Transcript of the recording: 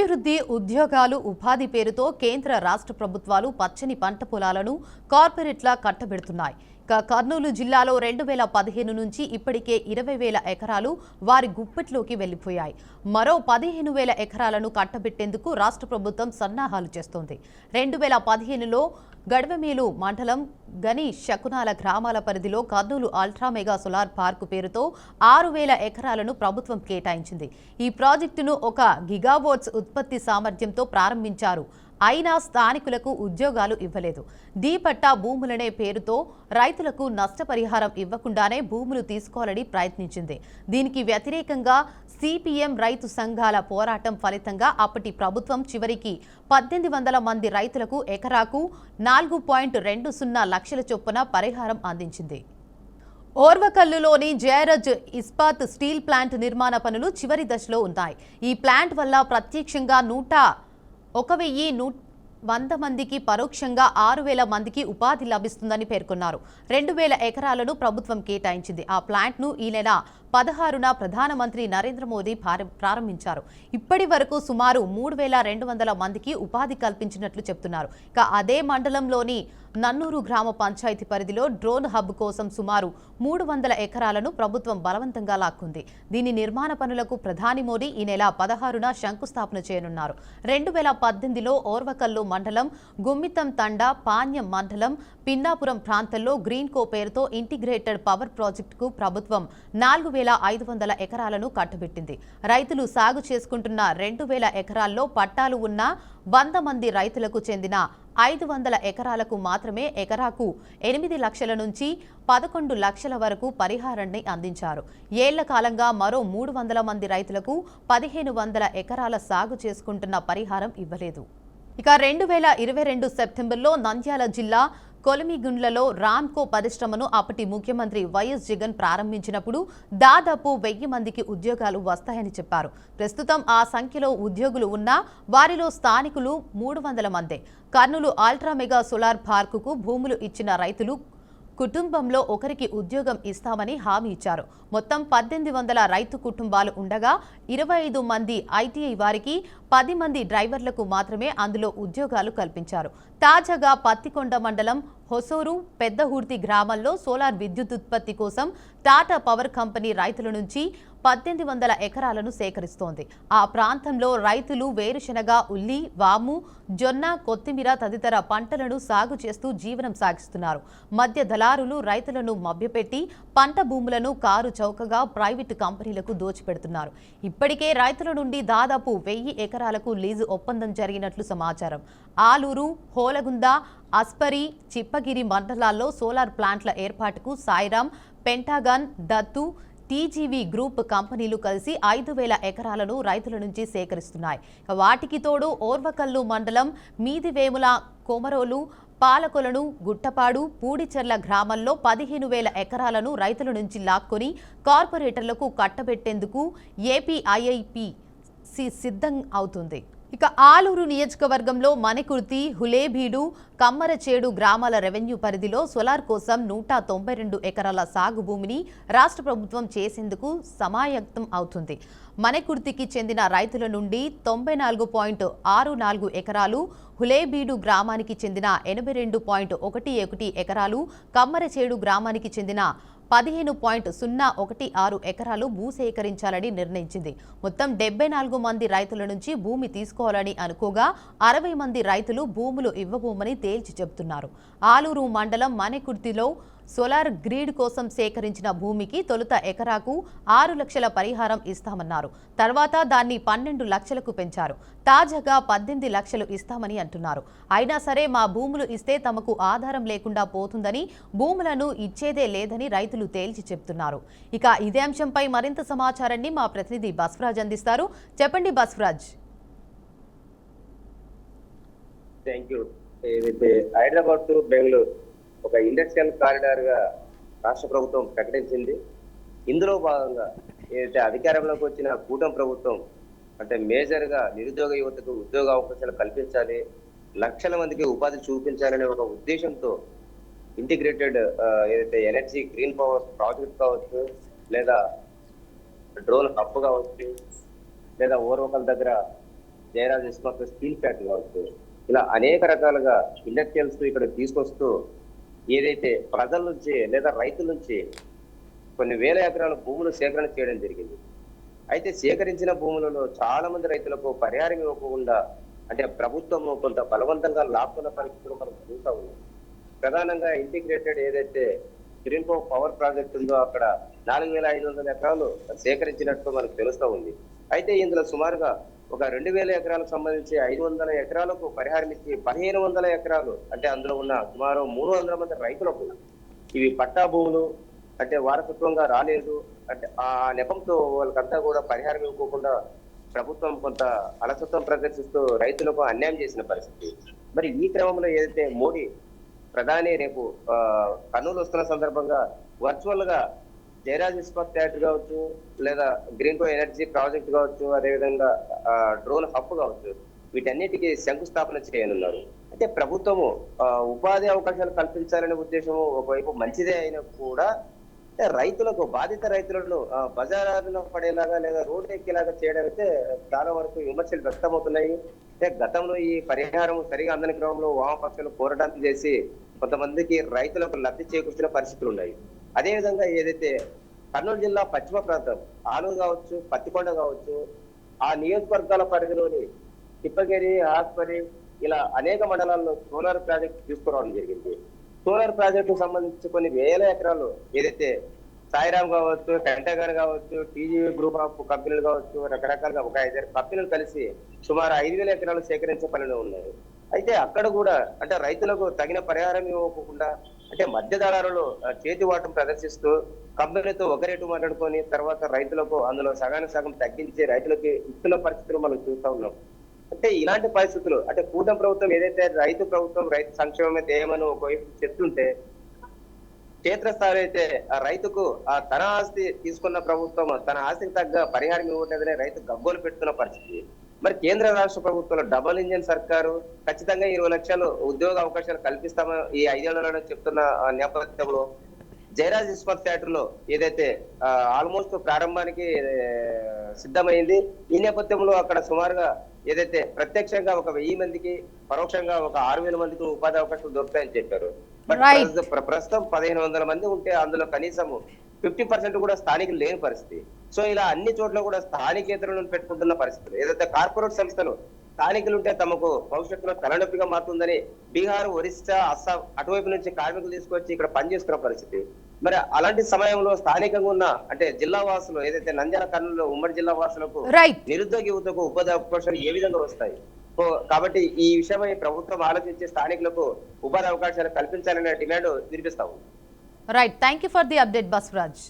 అభివృద్ధి, ఉద్యోగాలు, ఉపాధి పేరుతో కేంద్ర రాష్ట్ర ప్రభుత్వాలు పచ్చని పంట పొలాలను కార్పొరేట్లా కట్టబెడుతున్నాయి. కర్నూలు జిల్లాలో 2015 నుంచి ఇప్పటికే 20,000 ఎకరాలు వారి గుప్పెట్లోకి వెళ్లిపోయాయి. మరో 15,000 ఎకరాలను కట్టబెట్టేందుకు రాష్ట్ర ప్రభుత్వం సన్నాహాలు చేస్తోంది. 2015లో గడవమేలు మండలం గని శకునాల గ్రామాల పరిధిలో Kurnool ultra mega solar park పేరుతో 6,000 ఎకరాలను ప్రభుత్వం కేటాయించింది. ఈ ప్రాజెక్టును 1 గిగావాట్స్ ఉత్పత్తి సామర్థ్యంతో ప్రారంభించారు. అయినా స్థానికులకు ఉద్యోగాలు ఇవ్వలేదు. డీపట్టా భూములనే పేరుతో రైతులకు నష్టపరిహారం ఇవ్వకుండానే భూములు తీసుకోవాలని ప్రయత్నించింది. దీనికి వ్యతిరేకంగా సిపిఎం రైతు సంఘాల పోరాటం ఫలితంగా అప్పటి ప్రభుత్వం చివరికి 1,800 మంది రైతులకు ఎకరాకు 4.20 లక్షల చొప్పున పరిహారం అందించింది. ఓర్వకల్లులోని జయరాజ్ ఇస్పాత్ స్టీల్ ప్లాంట్ నిర్మాణ పనులు చివరి దశలో ఉన్నాయి. ఈ ప్లాంట్ వల్ల ప్రత్యక్షంగా 1,100 మందికి, పరోక్షంగా 6,000 మందికి ఉపాధి లభిస్తుందని పేర్కొన్నారు. 2,000 ఎకరాలను ప్రభుత్వం కేటాయించింది. ఆ ప్లాంట్ను ఈ నెల 16న ప్రధానమంత్రి నరేంద్ర మోదీ ప్రారంభించారు. ఇప్పటి వరకు సుమారు 3,200 మందికి ఉపాధి కల్పించినట్లు చెబుతున్నారు. ఇక అదే మండలంలోని నన్నూరు గ్రామ పంచాయతీ పరిధిలో డ్రోన్ హబ్ కోసం సుమారు 300 ఎకరాలను ప్రభుత్వం బలవంతంగా లాక్కుంది. దీని నిర్మాణ పనులకు ప్రధాని మోదీ ఈ నెల 16న శంకుస్థాపన చేయనున్నారు. 2018లో ఓర్వకల్లు మండలం, గుమ్మితం తండా, పాణ్యం మండలం, పిన్నాపురం ప్రాంతాల్లో గ్రీన్ కో పేరుతో ఇంటిగ్రేటెడ్ పవర్ ప్రాజెక్టుకు ప్రభుత్వం 4,500 ఎకరాలను కట్టబెట్టింది. రైతులు సాగు చేసుకుంటున్న 2,000 ఎకరాల్లో పట్టాలు ఉన్న 100 మంది రైతులకు చెందిన 500 ఎకరాలకు మాత్రమే ఎకరాకు 8 లక్షల నుంచి 11 లక్షల వరకు పరిహారాన్ని అందించారు. ఏళ్ల కాలంగా మరో 300 మంది రైతులకు 1,500 ఎకరాల సాగు చేసుకుంటున్న పరిహారం ఇవ్వలేదు. ఇక 2022 సెప్టెంబర్లో నంద్యాల జిల్లా కొలిమిగుండ్లలో రామ్కో పరిశ్రమను అప్పటి ముఖ్యమంత్రి వైఎస్ జగన్ ప్రారంభించినప్పుడు దాదాపు 1,000 మందికి ఉద్యోగాలు వస్తాయని చెప్పారు. ప్రస్తుతం ఆ సంఖ్యలో ఉద్యోగులు ఉన్నా వారిలో స్థానికులు 300 మందే. కర్నూలు అల్ట్రా మెగా సోలార్ పార్కుకు భూములు ఇచ్చిన రైతులు కుటుంబంలో ఒకరికి ఉద్యోగం ఇస్తామని హామీ ఇచ్చారు. మొత్తం 1,800 రైతు కుటుంబాలు ఉండగా 25 మంది ఐటీఐ వారికి, 10 మంది డ్రైవర్లకు మాత్రమే అందులో ఉద్యోగాలు కల్పించారు. తాజాగా పత్తికొండ మండలం హొసూరు, పెద్దహూర్తి గ్రామాల్లో సోలార్ విద్యుత్ ఉత్పత్తి కోసం టాటా పవర్ కంపెనీ రైతుల నుంచి 1,800 ఎకరాలను సేకరిస్తోంది. ఆ ప్రాంతంలో రైతులు వేరుశనగ, ఉల్లి, వాము, జొన్న, కొత్తిమీర తదితర పంటలను సాగు చేస్తూ జీవనం సాగిస్తున్నారు. మధ్య దళారులు రైతులను మభ్యపెట్టి పంట భూములను కారు చౌకగా ప్రైవేటు కంపెనీలకు దోచిపెడుతున్నారు. ఇప్పటికే రైతుల నుండి దాదాపు 1,000 ఎకరాలకు లీజు ఒప్పందం జరిగినట్లు సమాచారం. ఆలూరు, హోలగుంద, అస్పరి, చిప్పగిరి మండలాల్లో సోలార్ ప్లాంట్ల ఏర్పాటుకు Sairam, pentagon, Dattu, TGV group కంపెనీలు కలిసి 5,000 ఎకరాలను రైతుల నుంచి సేకరిస్తున్నాయి. వాటికి తోడు ఓర్వకల్లు మండలం మీదివేముల, కొమరోలు, పాలకొలను, గుట్టపాడు, పూడిచెర్ల గ్రామాల్లో 15,000 ఎకరాలను రైతుల నుంచి లాక్కొని కార్పొరేటర్లకు కట్టబెట్టేందుకు ఏపీఐఐపిసి సిద్ధం అవుతుంది. ఇక ఆలూరు నియోజకవర్గంలో మణికుర్తి, హులేబీడు, కమ్మరచేడు గ్రామాల రెవెన్యూ పరిధిలో సోలార్ కోసం 192 ఎకరాల సాగు భూమిని రాష్ట్ర ప్రభుత్వం చేసేందుకు సమాయత్తం అవుతుంది. మణికుర్తికి చెందిన రైతుల నుండి 94.64 ఎకరాలు, హులేబీడు గ్రామానికి చెందిన 82.11 ఎకరాలు, కమ్మరచేడు గ్రామానికి చెందిన 15.016 ఎకరాలు భూసేకరించాలని నిర్ణయించింది. మొత్తం 74 మంది రైతుల నుంచి భూమి తీసుకోవాలని అనుకోగా 60 మంది రైతులు భూములు ఇవ్వబోమని తేల్చి చెబుతున్నారు. ఆలూరు మండలం మణికుర్తిలో సోలార్ గ్రిడ్ కోసం సేకరించిన భూమికి తొలుత ఎకరాకు 6 లక్షల పరిహారం ఇస్తామన్నారు. తర్వాత దాన్ని 12 లక్షలకు పెంచారు. తాజాగా 18 లక్షలు ఇస్తామని అంటున్నారు. అయినా సరే మా భూములు ఇస్తే తమకు ఆధారం లేకుండా పోతుందని, భూములను ఇచ్చేదే లేదని రైతులు తేల్చి చెబుతున్నారు. ఇక ఇదే అంశంపై మరింత సమాచారాన్ని మా ప్రతినిధి బస్వరాజ్ అందిస్తారు. చెప్పండి బస్వరాజ్. హైదరాబాద్ టు బెంగళూరు ఒక ఇండస్ట్రియల్ కారిడార్ గా రాష్ట్ర ప్రభుత్వం ప్రకటించింది. ఇందులో భాగంగా ఏదైతే అధికారంలోకి వచ్చిన కూటమి ప్రభుత్వం అంటే మేజర్ గా నిరుద్యోగ యువతకు ఉద్యోగ అవకాశాలు కల్పించాలి, లక్షల మందికి ఉపాధి చూపించాలనే ఒక ఉద్దేశంతో ఇంటిగ్రేటెడ్ ఏదైతే ఎనర్జీ గ్రీన్ పవర్ ప్రాజెక్ట్ కావచ్చు, లేదా డ్రోన్ హబ్ కావచ్చు, లేదా ఓర్వకల్ దగ్గర జయరాజ్ ఇస్మార్ట్ స్టీల్ ఫ్యాక్టరీ కావచ్చు, ఇలా అనేక రకాలుగా ఇండస్ట్రియల్స్ ఇక్కడ తీసుకొస్తూ ఏదైతే ప్రజల నుంచి లేదా రైతుల నుంచి కొన్ని వేల ఎకరాల భూములు సేకరణ చేయడం జరిగింది. అయితే సేకరించిన భూములలో చాలా మంది రైతులకు పరిహారం ఇవ్వకుండా అంటే ప్రభుత్వం కొంత బలవంతంగా లాక్కున్న పరిస్థితులు మనం చూస్తూ ఉన్నాం. ప్రధానంగా ఇంటిగ్రేటెడ్ ఏదైతే గ్రీన్ పవర్ ప్రాజెక్ట్ ఉందో అక్కడ 4,500 ఎకరాలు సేకరించినట్టు మనకు తెలుస్తూ ఉంది. అయితే ఇందులో సుమారుగా ఒక 2,000 ఎకరాలకు సంబంధించి 500 ఎకరాలకు పరిహారం ఇచ్చి 1,500 ఎకరాలు అంటే అందులో ఉన్న సుమారు 300 మంది రైతులకు ఇవి పట్టా భూములు అంటే వారసత్వంగా రాలేదు అంటే ఆ నెపంతో వాళ్ళకంతా కూడా పరిహారం ఇవ్వకుండా ప్రభుత్వం కొంత అలసత్వం ప్రదర్శిస్తూ రైతులకు అన్యాయం చేసిన పరిస్థితి. మరి ఈ క్రమంలో ఏదైతే మోడీ ప్రధాని రేపు కర్నూలు వస్తున్న సందర్భంగా వర్చువల్ గా జయరాజ్ ఇస్పాత్ ఫ్యాక్టరీ కావచ్చు, లేదా గ్రీన్ కో ఎనర్జీ ప్రాజెక్ట్ కావచ్చు, అదేవిధంగా డ్రోన్ హబ్ కావచ్చు, వీటన్నిటికీ శంకుస్థాపన చేయనున్నారు. అంటే ప్రభుత్వము ఉపాధి అవకాశాలు కల్పించాలనే ఉద్దేశము ఒకవైపు మంచిదే అయినా కూడా అంటే రైతులకు బాధిత రైతులను బజారులో పడేలాగా లేదా రోడ్డు ఎక్కేలాగా చేయడం అయితే చాలా వరకు విమర్శలు వ్యక్తమవుతున్నాయి. అంటే గతంలో ఈ పరిహారం సరిగా అందని క్రమంలో వామపక్షాలు పోరాటం చేసి కొంతమందికి రైతులకు లబ్ధి చేకూర్చిన పరిస్థితులు ఉన్నాయి. అదేవిధంగా ఏదైతే కర్నూలు జిల్లా పశ్చిమ ప్రాంతం ఆలూరు కావచ్చు, పత్తికొండ కావచ్చు, ఆ నియోజకవర్గాల పరిధిలోని తిప్పగిరి, ఆస్పరి ఇలా అనేక మండలాల్లో సోలార్ ప్రాజెక్ట్ తీసుకురావడం జరిగింది. సోలార్ ప్రాజెక్టు సంబంధించి కొన్ని వేల ఎకరాలు ఏదైతే సాయిరామ్ కావచ్చు, పెంటగర్ కావచ్చు, టీజీవీ గ్రూప్ ఆఫ్ కంపెనీలు కావచ్చు, రకరకాలుగా ఒక 5 కంపెనీలు కలిసి సుమారు 5,000 ఎకరాలు సేకరించే పనిలో ఉన్నాయి. అయితే అక్కడ కూడా అంటే రైతులకు తగిన పరిహారం ఇవ్వకుండా అంటే మధ్యదళారులు చేతి వాటం ప్రదర్శిస్తూ కంపెనీతో ఒక రేటు మాట్లాడుకొని తర్వాత రైతులకు అందులో సగానికి సగం తగ్గించి రైతులకి ఇస్తున్న పరిస్థితులు మనం చూస్తూ ఉన్నాం. అంటే ఇలాంటి పరిస్థితులు అంటే కూటమి ప్రభుత్వం ఏదైతే రైతు ప్రభుత్వం రైతు సంక్షేమమే ధ్యేయమని ఒకవైపు చెప్తుంటే క్షేత్రస్థాయి అయితే ఆ రైతుకు తన ఆస్తి తీసుకున్న ప్రభుత్వం తన ఆస్తికి తగ్గ పరిహారం ఇవ్వట్లేదనే రైతు గగ్గోలు పెడుతున్న పరిస్థితి. మరి కేంద్ర రాష్ట్ర ప్రభుత్వంలో డబుల్ ఇంజిన్ సర్కారు ఖచ్చితంగా 20 లక్షలు ఉద్యోగ అవకాశాలు కల్పిస్తామని ఈ 5 ఏళ్లలో చెప్తున్న నేపథ్యంలో జయరాజ్ ఇస్పాత్ ఫ్యాక్టరీలో ఏదైతే ఆల్మోస్ట్ ప్రారంభానికి సిద్ధమైంది. ఈ నేపథ్యంలో అక్కడ సుమారుగా ఏదైతే ప్రత్యక్షంగా ఒక 1000 మందికి, పరోక్షంగా ఒక 6,000 మందికి ఉపాధి అవకాశాలు దొరుకుతాయని చెప్పారు. బట్ ప్రస్తుతం 1,500 మంది ఉంటే అందులో కనీసం 50% కూడా స్థానికులు లేని పరిస్థితి. సో ఇలా అన్ని చోట్ల కూడా స్థానికేతరులను పెట్టుకుంటున్న పరిస్థితులు. ఏదైతే కార్పొరేట్ సంస్థలు స్థానికులు ఉంటే తమకు భవిష్యత్తులో తలనొప్పిగా మారుతుందని బీహార్, ఒరిస్సా, అస్సాం అటువైపు నుంచి కార్మికులు తీసుకొచ్చి ఇక్కడ పనిచేస్తున్న పరిస్థితి. మరి అలాంటి సమయంలో స్థానికంగా ఉన్న అంటే జిల్లా వాసులు ఏదైతే నంద్యాల, కర్నూలు ఉమ్మడి జిల్లా వాసులకు నిరుద్యోగ యువతకు ఉపాధి అవకాశాలు ఏ విధంగా వస్తాయి? కాబట్టి ఈ విషయమై ప్రభుత్వం ఆలోచించి స్థానికులకు ఉపాధి అవకాశాలు కల్పించాలనే డిమాండ్ వినిపిస్తా ఉంది. Right, thank you for the update Baswaraj.